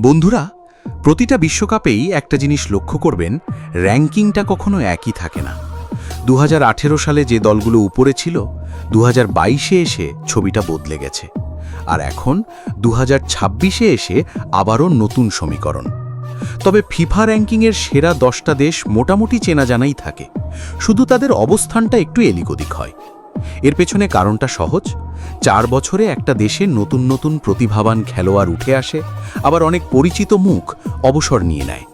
বন্ধুরা, প্রতিটা বিশ্বকাপেই একটা জিনিস লক্ষ্য করবেন, র্যাঙ্কিংটা কখনো একই থাকে না। 2018 সালে যে দলগুলো উপরে ছিল, 2022-এ এসে ছবিটা বদলে গেছে। আর এখন 2026-এ এসে আবারও নতুন সমীকরণ। তবে ফিফা র্যাঙ্কিংয়ের সেরা 10টা দেশ মোটামুটি চেনা জানাই থাকে, শুধু তাদের অবস্থানটা একটু এদিক ওদিক হয়। এর পেছনে কারণটা সহজ। 4 বছরে একটা দেশে নতুন নতুন প্রতিভাবান খেলোয়াড় উঠে আসে, আবার অনেক পরিচিত মুখ অবসর নিয়ে নেয়।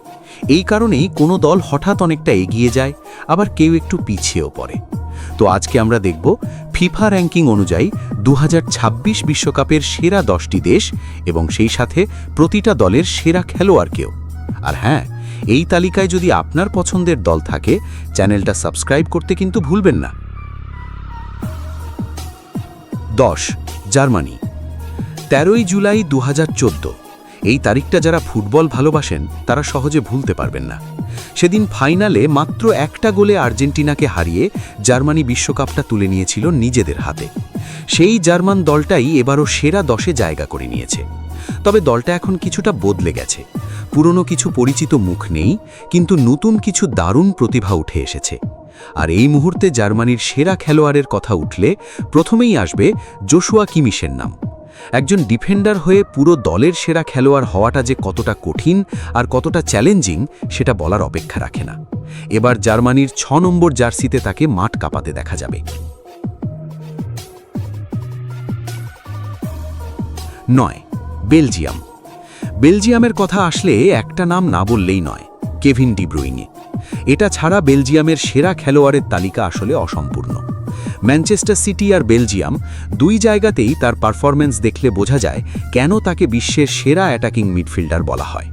এই কারণেই কোনো দল হঠাৎ অনেকটা এগিয়ে যায়, আবার কেউ একটু পিছিয়েও পড়ে। তো আজকে আমরা দেখব ফিফা র্যাঙ্কিং অনুযায়ী 2026 বিশ্বকাপের সেরা 10টি দেশ এবং সেই সাথে প্রতিটা দলের সেরা খেলোয়াড়কেও। আর হ্যাঁ, এই তালিকায় যদি আপনার পছন্দের দল থাকে, চ্যানেলটা সাবস্ক্রাইব করতে কিন্তু ভুলবেন না। 10. জার্মানি। 13ই জুলাই 2014। এই তারিখটা যারা ফুটবল ভালোবাসেন তারা সহজে ভুলতে পারবেন না। সেদিন ফাইনালে মাত্র একটা গোলে আর্জেন্টিনাকে হারিয়ে জার্মানি বিশ্বকাপটা তুলে নিয়েছিল নিজেদের হাতে। সেই জার্মান দলটাই এবারও সেরা 10-এ জায়গা করে নিয়েছে। তবে দলটা এখন কিছুটা বদলে গেছে। পুরনো কিছু পরিচিত মুখ নেই, কিন্তু নতুন কিছু দারুণ প্রতিভা উঠে এসেছে। আর এই মুহূর্তে জার্মানির সেরা খেলোয়াড়ের কথা উঠলে প্রথমেই আসবে জোশুয়া কিমিশের নাম। একজন ডিফেন্ডার হয়ে পুরো দলের সেরা খেলোয়াড় হওয়াটা যে কতটা কঠিন আর কতটা চ্যালেঞ্জিং সেটা বলার অপেক্ষা রাখে না। এবার জার্মানির 6 নম্বর জার্সিতে তাকে মাঠ কাঁপাতে দেখা যাবে। 9. বেলজিয়াম। বেলজিয়ামের কথা আসলে একটা নাম না বললেই নয়, কেভিন ডি ব্রুইনে। এটা ছাড়া বেলজিয়ামের সেরা খেলোয়াড়ের তালিকা আসলে অসম্পূর্ণ। ম্যানচেস্টার সিটি আর বেলজিয়াম দুই জায়গাতেই তার পারফরম্যান্স দেখলে বোঝা যায় কেন তাকে বিশ্বের সেরা অ্যাটাকিং মিডফিল্ডার বলা হয়।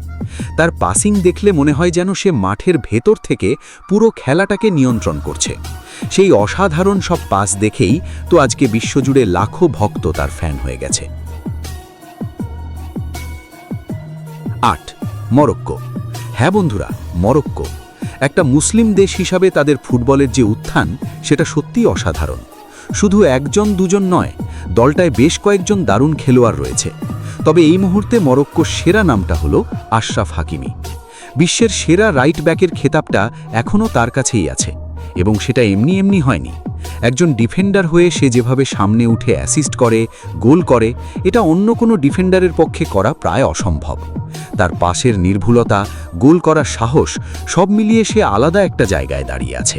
তার পাসিং দেখলে মনে হয় যেন সে মাঠের ভেতর থেকে পুরো খেলাটাকে নিয়ন্ত্রণ করছে। সেই অসাধারণ সব পাস দেখেই তো আজকে বিশ্বজুড়ে লাখো ভক্ত তার ফ্যান হয়ে গেছে। 8. মরক্কো। হ্যাঁ বন্ধুরা, মরক্কো। একটা মুসলিম দেশ হিসাবে তাদের ফুটবলের যে উত্থান সেটা সত্যিই অসাধারণ। শুধু একজন দুজন নয়, দলটায় বেশ কয়েকজন দারুণ খেলোয়াড় রয়েছে। তবে এই মুহূর্তে মরক্কোর সেরা নামটা হলো আশরাফ হাকিমি। বিশ্বের সেরা রাইট ব্যাকের খেতাবটা এখনও তার কাছেই আছে, এবং সেটা এমনি এমনি হয়নি। একজন ডিফেন্ডার হয়ে সে যেভাবে সামনে উঠে অ্যাসিস্ট করে, গোল করে, এটা অন্য কোনো ডিফেন্ডারের পক্ষে করা প্রায় অসম্ভব। তার পাসের নির্ভুলতা, গোল করার সাহস, সব মিলিয়ে সে আলাদা একটা জায়গায় দাঁড়িয়ে আছে।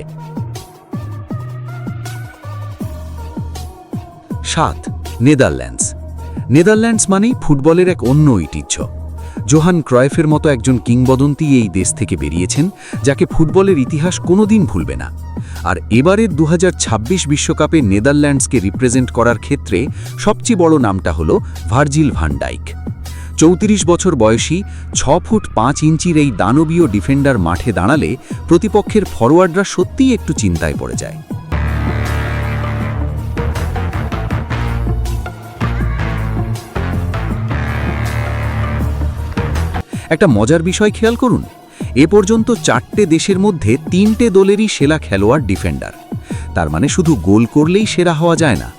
7. নেদারল্যান্ডস। নেদারল্যান্ডস মানেই ফুটবলের এক অন্য ঐতিহ্য। জোহান ক্রয়েফের মতো একজন কিংবদন্তি এই দেশ থেকে বেরিয়েছেন, যাকে ফুটবলের ইতিহাস কোনোদিন ভুলবে না। আর এবারের 2026 বিশ্বকাপে নেদারল্যান্ডসকে রিপ্রেজেন্ট করার ক্ষেত্রে সবচেয়ে বড় নামটা হলো ভার্জিল ভান ডাইক। 34 বছর বয়সী 6 ফুট 5 ইঞ্চির এই দানবীয় ডিফেন্ডার মাঠে দাঁড়ালে প্রতিপক্ষের ফরওয়ার্ডরা সত্যিই একটু চিন্তায় পড়ে যায়। একটা মজার বিষয় খেয়াল করুন, এ পর্যন্ত 4টে দেশের মধ্যে 3টে দলেরই সেরা খেলোয়াড় ডিফেন্ডার। তার মানে শুধু গোল করলেই সেরা হওয়া যায় না,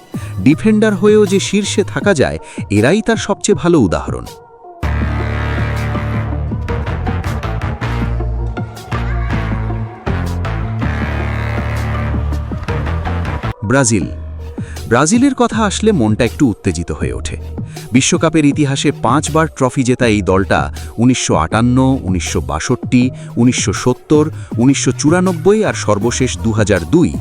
ডিফেন্ডার হয়েও যে শীর্ষে থাকা যায়, এরাই তার সবচেয়ে ভালো উদাহরণ। ব্রাজিল। ব্রাজিলের কথা আসলে মনটা একটু উত্তেজিত হয়ে ওঠে। বিশ্বকাপের ইতিহাসে 5 বার ট্রফি জেতা এই দলটা 1958, 1962, 1970, 1994 আর সর্বশেষ 2002,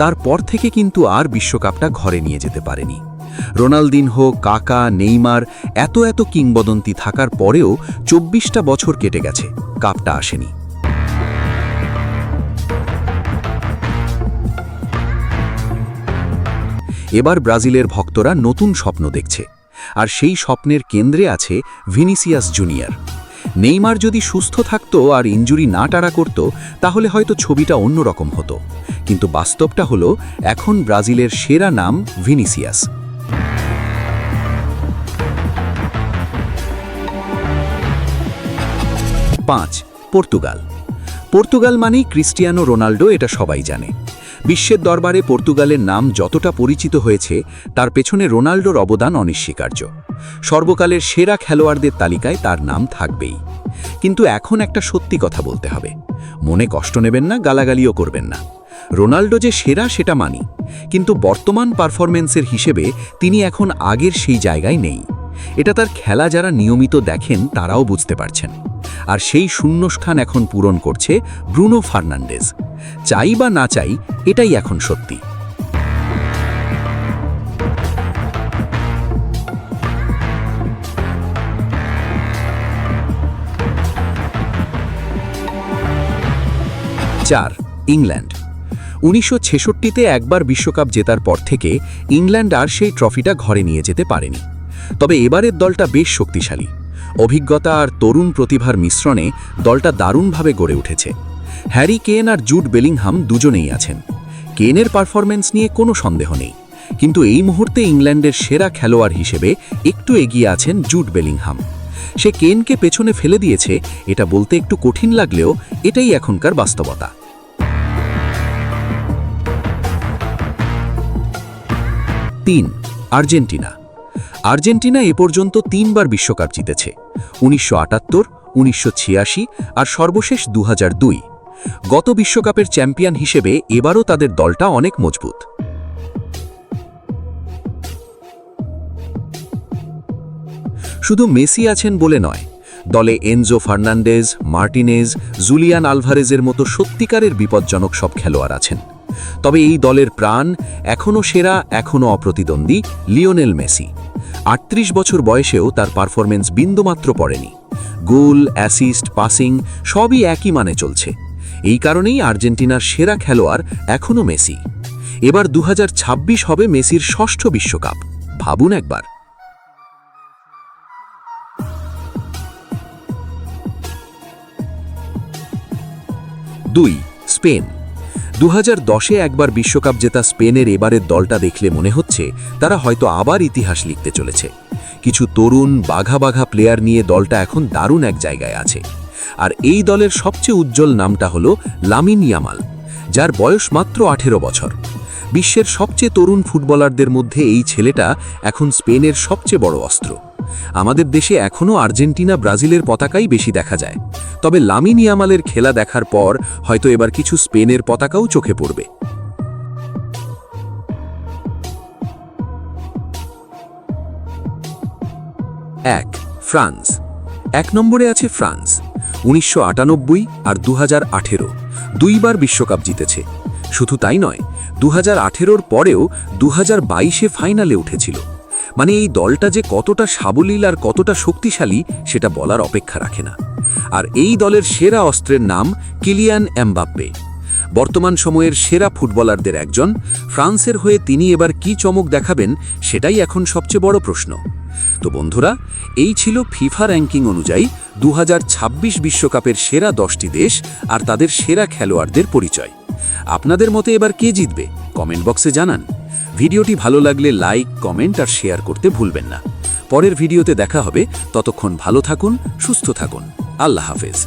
তারপর থেকে কিন্তু আর বিশ্বকাপটা ঘরে নিয়ে যেতে পারেনি। রোনালদিনহো, কাকা, নেইমার, এত কিংবদন্তি থাকার পরেও 24টা বছর কেটে গেছে, কাপটা আসেনি। এবার ব্রাজিলের ভক্তরা নতুন স্বপ্ন দেখছে, আর সেই স্বপ্নের কেন্দ্রে আছে ভিনিসিয়াস জুনিয়র। নেইমার যদি সুস্থ থাকতো আর ইনজুরি না টাড়া করত, তাহলে হয়তো ছবিটা অন্যরকম হতো। কিন্তু বাস্তবটা হলো এখন ব্রাজিলের সেরা নাম ভিনিসিয়াস। 5. পর্তুগাল। পর্তুগাল মানেই ক্রিস্টিয়ানো রোনাল্ডো, এটা সবাই জানে। বিশ্বের দরবারে পর্তুগালের নাম যতটা পরিচিত হয়েছে তার পেছনে রোনাল্ডোর অবদান অনস্বীকার্য। সর্বকালের সেরা খেলোয়াড়দের তালিকায় তার নাম থাকবেই। কিন্তু এখন একটা সত্যি কথা বলতে হবে, মনে কষ্ট নেবেন না, গালাগালিও করবেন না। রোনাল্ডো যে সেরা সেটা মানি, কিন্তু বর্তমান পারফরম্যান্সের হিসেবে তিনি এখন আগের সেই জায়গায় নেই। এটা তার খেলা যারা নিয়মিত দেখেন তারাও বুঝতে পারছেন। আর সেই শূন্যস্থান এখন পূরণ করছে ব্রুনো ফার্নান্ডেজ। চাই বা না চাই, এটাই এখন সত্যি। চার, ইংল্যান্ড। 1966-তে একবার বিশ্বকাপ জেতার পর থেকে ইংল্যান্ড আর সেই ট্রফিটা ঘরে নিয়ে যেতে পারেনি। তবে এবারের দলটা বেশ শক্তিশালী। অভিজ্ঞতা আর তরুণ প্রতিভার মিশ্রণে দলটা দারুণভাবে গড়ে উঠেছে। হ্যারি কেন আর জুড বেলিংহাম দুজনেই আছেন। কেনের পারফরম্যান্স নিয়ে কোনো সন্দেহ নেই, কিন্তু এই মুহূর্তে ইংল্যান্ডের সেরা খেলোয়াড় হিসেবে একটু এগিয়ে আছেন জুড বেলিংহাম। সে কেনকে পেছনে ফেলে দিয়েছে, এটা বলতে একটু কঠিন লাগলেও এটাই এখনকার বাস্তবতা। 3, আর্জেন্টিনা। আর্জেন্টিনা এ পর্যন্ত 3 বার বিশ্বকাপ জিতেছে, 1978, 1986 আর সর্বশেষ 2002। গত বিশ্বকাপের চ্যাম্পিয়ন হিসেবে এবারও তাদের দলটা অনেক মজবুত। শুধু মেসি আছেন বলে নয়, দলে এনজো ফার্নান্ডেজ, মার্টিনেজ, জুলিয়ান আলভারেজের মতো সত্যিকারের বিপজ্জনক সব খেলোয়াড় আছেন। তবে এই দলের প্রাণ, এখনও সেরা, এখনও অপ্রতিদ্বন্দ্বী লিওনেল মেসি। 38 বছর বয়সেও তার পারফরমেন্স বিন্দুমাত্র পড়েনি। গোল, অ্যাসিস্ট, পাসিং সবই একই মানে চলছে। এই কারণেই আর্জেন্টিনার সেরা খেলোয়াড় এখনও মেসি। এবার 2026 হবে মেসির 6ষ্ঠ বিশ্বকাপ, ভাবুন একবার। 2, স্পেন। 2010-এ একবার বিশ্বকাপ জেতা স্পেনের এবারের দলটা দেখলে মনে হচ্ছে তারা হয়তো আবার ইতিহাস লিখতে চলেছে। কিছু তরুণ বাঘা বাঘা প্লেয়ার নিয়ে দলটা এখন দারুণ এক জায়গায় আছে। আর এই দলের সবচেয়ে উজ্জ্বল নামটা হলো লামিন ইয়ামাল, যার বয়স মাত্র 18 বছর। বিশ্বের সবচেয়ে তরুণ ফুটবলারদের মধ্যে এই ছেলেটা এখন স্পেনের সবচেয়ে বড় অস্ত্র। আমাদের দেশে এখনও আর্জেন্টিনা, ব্রাজিলের পতাকাই বেশি দেখা যায়। তবে লামিন ইয়ামালের খেলা দেখার পর হয়তো এবার কিছু স্পেনের পতাকাও চোখে পড়বে। 1, ফ্রান্স। 1 নম্বরে আছে ফ্রান্স। 1998 আর 2018 দুইবার বিশ্বকাপ জিতেছে। শুধু তাই নয়, 2018-র পরেও 2022-এ ফাইনালে উঠেছিল। মানে এই দলটা যে কতটা সাবলীল আর কতটা শক্তিশালী সেটা বলার অপেক্ষা রাখে না। আর এই দলের সেরা অস্ত্রের নাম কিলিয়ান এমবাপ্পে। বর্তমান সময়ের সেরা ফুটবলারদের একজন। ফ্রান্সের হয়ে তিনি এবার কি চমক দেখাবেন সেটাই এখন সবচেয়ে বড় প্রশ্ন। তো বন্ধুরা, এই ছিল ফিফা র্যাঙ্কিং অনুযায়ী 2026 বিশ্বকাপের সেরা 10টি দেশ আর তাদের সেরা খেলোয়াড়দের পরিচয়। আপনাদের মতে এবার কে জিতবে কমেন্ট বক্সে জানান। ভিডিওটি ভালো লাগলে লাইক, কমেন্ট আর শেয়ার করতে ভুলবেন না। পরের ভিডিওতে দেখা হবে, ততক্ষণ ভালো থাকুন, সুস্থ থাকুন। আল্লাহ হাফেজ।